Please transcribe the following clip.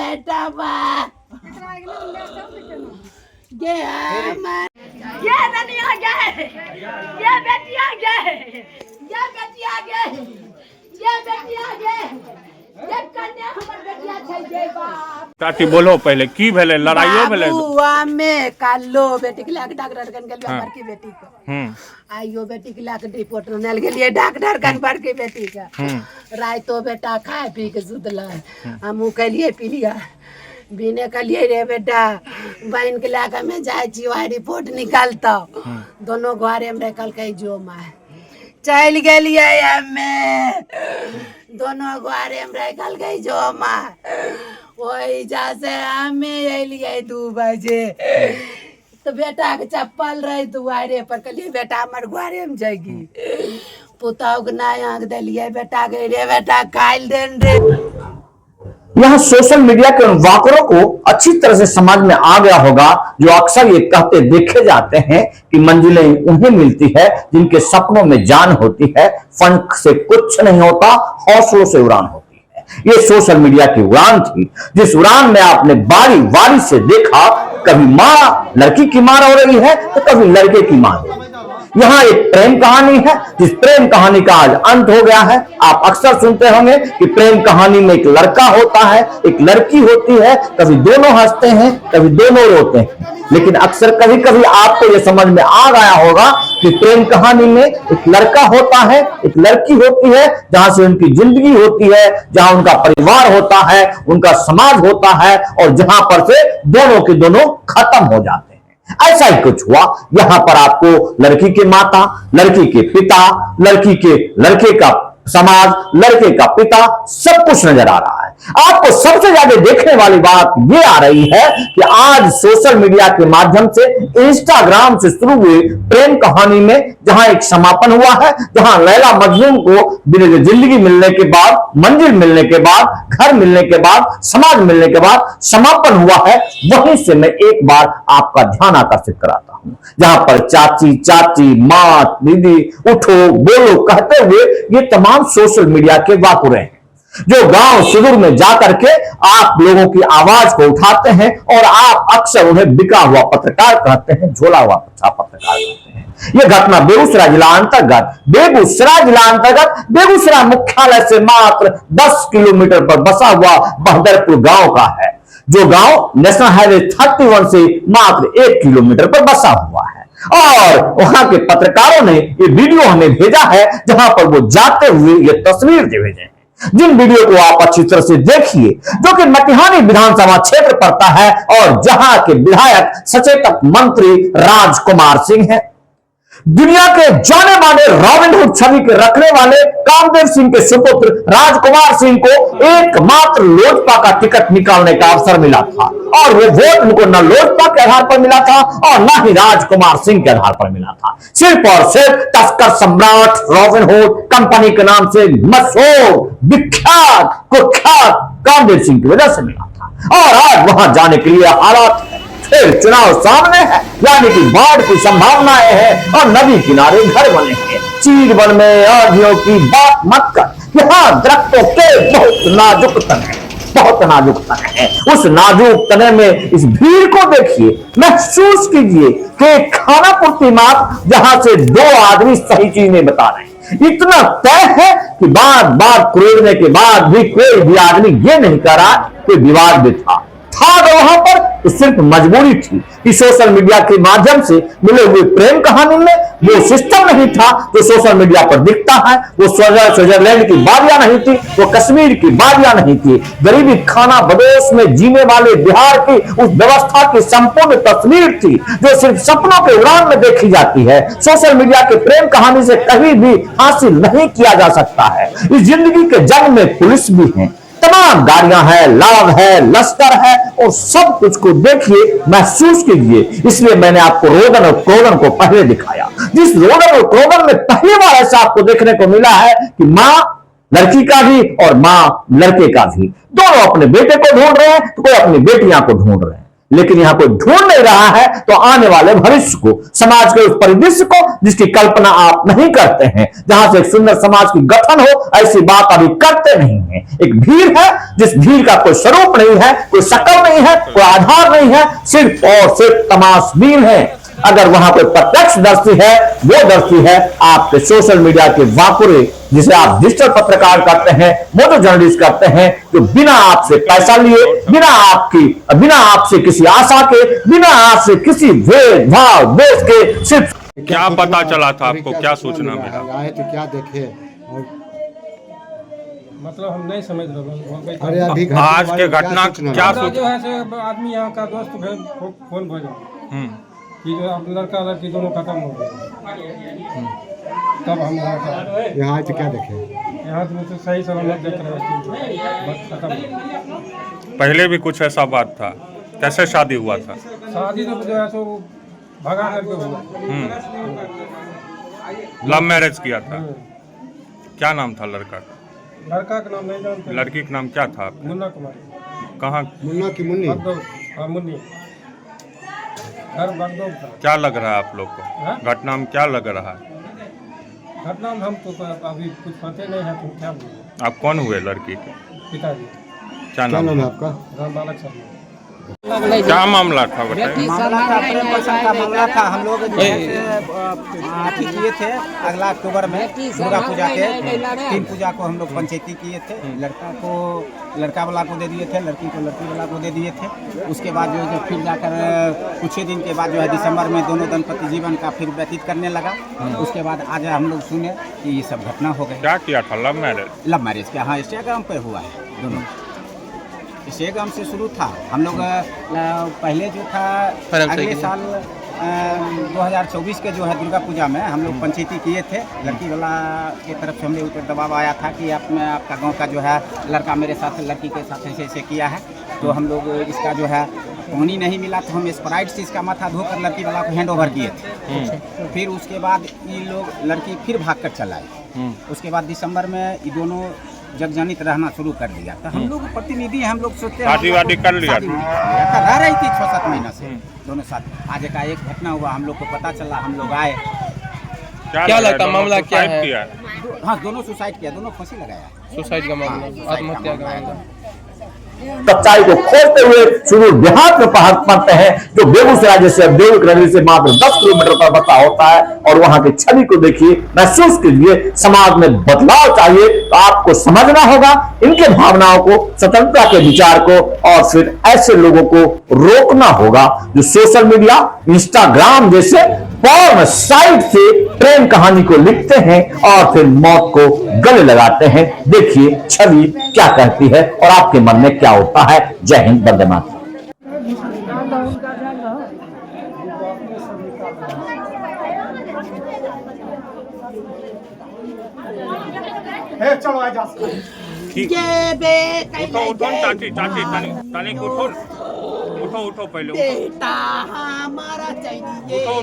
बेटा ये नहीं आ गए, ये बेटी आ गए, ये बेटी आ गए, ये बेटी आ गए, ये कन्या हमर बेटिया छै जे बाप। टाटी बोलो पहले की भेले, लड़ाइयो भेले? बुआ में कालो बेटी के लाके डॉक्टर कन गेलिए हमर की बेटी के। आइयो बेटी के लाके रिपोर्ट लेल गेलिए डॉक्टर कन पर की बेटी के। रातो बेटा खाए पी के सुतला, हमहू कलिए पीलिया बिने कलिए रे बेटा बहन के लाके में जाय छी वही रिपोर्ट निकालता। दोनों घरे में कल कही जो माँ चल गेलिए हमें, दोनों घरे में कल गई जो माँ वही जैसे हमें अलिए 2 बजे तो बेटा के चप्पल रही दुआरे पर कहलिए बेटा हमारे घरे में जाएगी पुतौ के ना आँख दिलिए बेटा के रे बेटा खाइल देन रे। यह सोशल मीडिया के उन वाकरों को अच्छी तरह से समझ में आ गया होगा जो अक्सर ये कहते देखे जाते हैं कि मंजिलें उन्हें मिलती है जिनके सपनों में जान होती है, पंख से कुछ नहीं होता, हौसलों से उड़ान होती है। ये सोशल मीडिया की उड़ान थी जिस उड़ान में आपने बारी बारी से देखा कभी माँ लड़की की मां हो रही है तो कभी लड़के की मां। यहाँ एक प्रेम कहानी है जिस प्रेम कहानी का आज अंत हो गया है। आप अक्सर सुनते होंगे कि प्रेम कहानी में एक लड़का होता है, एक लड़की होती है, कभी दोनों हंसते हैं कभी दोनों रोते हैं, लेकिन अक्सर कभी कभी आपको यह समझ में आ गया होगा कि प्रेम कहानी में एक लड़का होता है, एक लड़की होती है, जहां से उनकी जिंदगी होती है, जहां उनका परिवार होता है, उनका समाज होता है और जहां पर से दोनों के दोनों खत्म हो जाते हैं। ऐसा ही कुछ हुआ। यहां पर आपको लड़की के माता, लड़की के पिता, लड़की के लड़के का समाज, लड़के का पिता, सब कुछ नजर आ रहा है। आपको सबसे ज्यादा देखने वाली बात यह आ रही है कि आज सोशल मीडिया के माध्यम से, इंस्टाग्राम से शुरू हुई प्रेम कहानी में जहां एक समापन हुआ है, जहां लैला मजनून को जिंदगी मिलने के बाद, मंजिल मिलने के बाद, घर मिलने के बाद, समाज मिलने के बाद समापन हुआ है, वहीं से मैं एक बार आपका ध्यान आकर्षित कराता हूं। जहां पर चाची, चाची, मां, दीदी, उठो बोलो कहते हुए ये तमाम सोशल मीडिया के वाकुरे हैं जो गांव सुदूर में जाकर के आप लोगों की आवाज को उठाते हैं और आप अक्सर उन्हें बिका हुआ पत्रकार कहते हैं, झोला हुआ पत्रकार कहते हैं। यह घटना बेगूसराय जिला अंतर्गत बेगूसराय मुख्यालय से मात्र 10 किलोमीटर पर बसा हुआ बहदरपुर गांव का है, जो गांव नेशनल हाईवे 31 से मात्र 1 किलोमीटर पर बसा हुआ है। और वहां के पत्रकारों ने ये वीडियो हमें भेजा है जहां पर वो जाते हुए ये तस्वीर भेजे हैं, जिन वीडियो को आप अच्छी तरह से देखिए, जो कि मटिहानी विधानसभा क्षेत्र पड़ता है और जहां के विधायक सचेतक मंत्री राजकुमार सिंह हैं। दुनिया के जाने माने रॉबिनहुड छवि के रखने वाले कामदेव सिंह के सुपुत्र राजकुमार सिंह को एकमात्र लोजपा का टिकट निकालने का अवसर मिला था और वो वोट उनको न लोजपा के आधार पर मिला था और न ही राजकुमार सिंह के आधार पर मिला था, सिर्फ और सिर्फ तस्कर सम्राट रॉबिनहुड कंपनी के नाम से मशहूर विख्यात कुख्यात कामदेव सिंह की वजह से मिला था। और आज वहां जाने के लिए हालात फिर चुनाव सामने है, यानी कि बाढ़ की संभावनाएं हैं और नदी किनारे घर बने हैं। चीरवन में आंधियों की बात मत कर, यहाँ दरख्तों के बहुत नाजुक तने हैं, बहुत नाजुक तने हैं। उस नाजुक तने में इस भीड़ को देखिए, महसूस कीजिए कि खाना पूर्ति माप जहां से 2 आदमी सही चीज नहीं बता रहे हैं। इतना तय है कि बार बार कुरेदने के बाद भी कोई भी आदमी ये नहीं कर रहा कि विवाद भी था वहां पर, तो सिर्फ मजबूरी थी कि सोशल मीडिया के माध्यम से मिले हुए प्रेम कहानी में वो सिस्टम नहीं था जो सोशल मीडिया पर दिखता है। वो स्विट्जरलैंड की बारियां नहीं थी, वो कश्मीर की बारियां नहीं थी, गरीबी खाना बदोश में जीने वाले बिहार की उस व्यवस्था की संपूर्ण तस्वीर थी जो सिर्फ सपनों के उड़ान में देखी जाती है। सोशल मीडिया के प्रेम कहानी से कभी भी हासिल नहीं किया जा सकता है। इस जिंदगी के जंग में पुलिस भी है, तमाम गाड़ियां हैं, लाभ है, लश्कर है और सब कुछ को देखिए, महसूस कीजिए। इसलिए मैंने आपको रोदन और क्रोधन को पहले दिखाया। जिस रोदन और क्रोधन में पहली बार ऐसा आपको देखने को मिला है कि मां लड़की का भी और मां लड़के का भी, दोनों अपने बेटे को ढूंढ रहे हैं तो कोई अपनी बेटियां को ढूंढ रहे हैं। लेकिन यहां कोई ढूंढ नहीं रहा है तो आने वाले भविष्य को, समाज के उस परिदृश्य को जिसकी कल्पना आप नहीं करते हैं, जहां से एक सुंदर समाज की गठन हो, ऐसी बात अभी करते नहीं है। एक भीड़ है जिस भीड़ का कोई स्वरूप नहीं है, कोई शकल नहीं है, कोई आधार नहीं है, सिर्फ और सिर्फ तमाशबीन है। अगर वहां कोई प्रत्यक्षदर्शी है, वो दर्शी है आपके सोशल मीडिया के वाकुरे, जिसे आप डिजिटल पत्रकार करते हैं, मोटो जर्नलिस्ट करते हैं, जो बिना आपसे पैसा लिए, बिना आपसे किसी आशा के, बिना आपसे किसी भेदभाव देश के, सिर्फ क्या पता चला था आपको, क्या सूचना मिला? आए तो क्या देखे और मतलब हम नहीं समझ रहे। अरे अभी आज के घटना क्या जो है से आदमी यहाँ का दोस्त फोन भेजा कि जो अब लड़का लड़की दोनों खत्म हो गए, तब हम यहाँ आए तो क्या देखे? यहाँ तो सही सलामत देख रहे हैं, बस खत्म। पहले भी कुछ ऐसा बात था? कैसे शादी हुआ था? शादी तो जो है सो भगा करके हुआ। लव मैरिज किया था? क्या नाम था लड़का का? लड़का का नाम नहीं जानते। लड़की का नाम क्या था? मुन्ना कुमारी। कहाँ? मुन्ना की मुन्नी? हाँ मुन्नी, घर बगदौर था। क्या लग रहा है आप लोग को? हाँ? घटना में क्या लग रहा है? घटना में हम तो अभी कुछ पते नहीं है, तुम क्या बोले? आप कौन हुए लड़की के? पिताजी। क्या क्या नाम नाम है है? आपका? राम बालक शर्मा। क्या मामला था बताइए? मामला था प्रेम प्रसंग का मामला था। हम लोग जो है अथी किए थे अगला अक्टूबर में दुर्गा पूजा के 3 पूजा को हम लोग पंचायती किए थे। लड़का को लड़का वाला को दे दिए थे, लड़की को लड़की वाला को दे दिए थे। उसके बाद जो फिर जाकर कुछ ही दिन के बाद जो है दिसंबर में दोनों दंपति जीवन का फिर व्यतीत करने लगा। उसके बाद आज हम लोग सुने कि ये सब घटना हो गई। क्या किया था? Love marriage? लव मैरिज क्या? हाँ, इंस्टाग्राम पे हुआ है दोनों। इंस्टाग्राम से शुरू था। हम लोग पहले जो था अगले साल 2024 के जो है दुर्गा पूजा में हम लोग पंचायती किए थे। लड़की वाला के तरफ से हमें ऊपर दबाव आया था कि आपका गांव का जो है लड़का मेरे साथ लड़की के साथ ऐसे ऐसे किया है, तो हम लोग इसका जो है पानी नहीं मिला तो हम स्प्राइट से इसका माथा धोकर लड़की वाला को हैंड ओवर किए थे। फिर उसके बाद ये लोग लड़की फिर भाग कर चलाए। उसके बाद दिसंबर में ये दोनों जगजानित रहना शुरू कर दिया। तो हम लोग प्रतिनिधि हैं, हम लोग सोचते हैं शादी वादी कर लिया? रह रही थी 6-7 महीना से दोनों साथ। आज का एक घटना हुआ, हम लोग को पता चला, हम लोग आए। क्या लगता मामला क्या है? हाँ, दोनों सुसाइड किया, दोनों फांसी लगाया। सुसाइड का मामला, आत्महत्या का मामला। सच्चाई को खोजते हुए सुदूर देहात में पहुंचते हैं, जो बेगूसराय जैसे देवक नगरी से मात्र 10 किलोमीटर पर बसा होता है। और वहां की छवि को देखिए, महसूस कीजिए। समाज में बदलाव चाहिए तो आपको समझना होगा इनके भावनाओं को, स्वतंत्रता के विचार को, और फिर ऐसे लोगों को रोकना होगा जो सोशल मीडिया, इंस्टाग्राम जैसे पॉर्न साइट से प्रेम कहानी को लिखते हैं और फिर मौत को गले लगाते हैं। देखिए छवि क्या कहती है और आपके मन में क्या होता है। जय हिंद, वंदे मातरम। चलो आ जा। उठो चाची, तनिक उठो, उठो पहले बेटा हमारा चाहिए।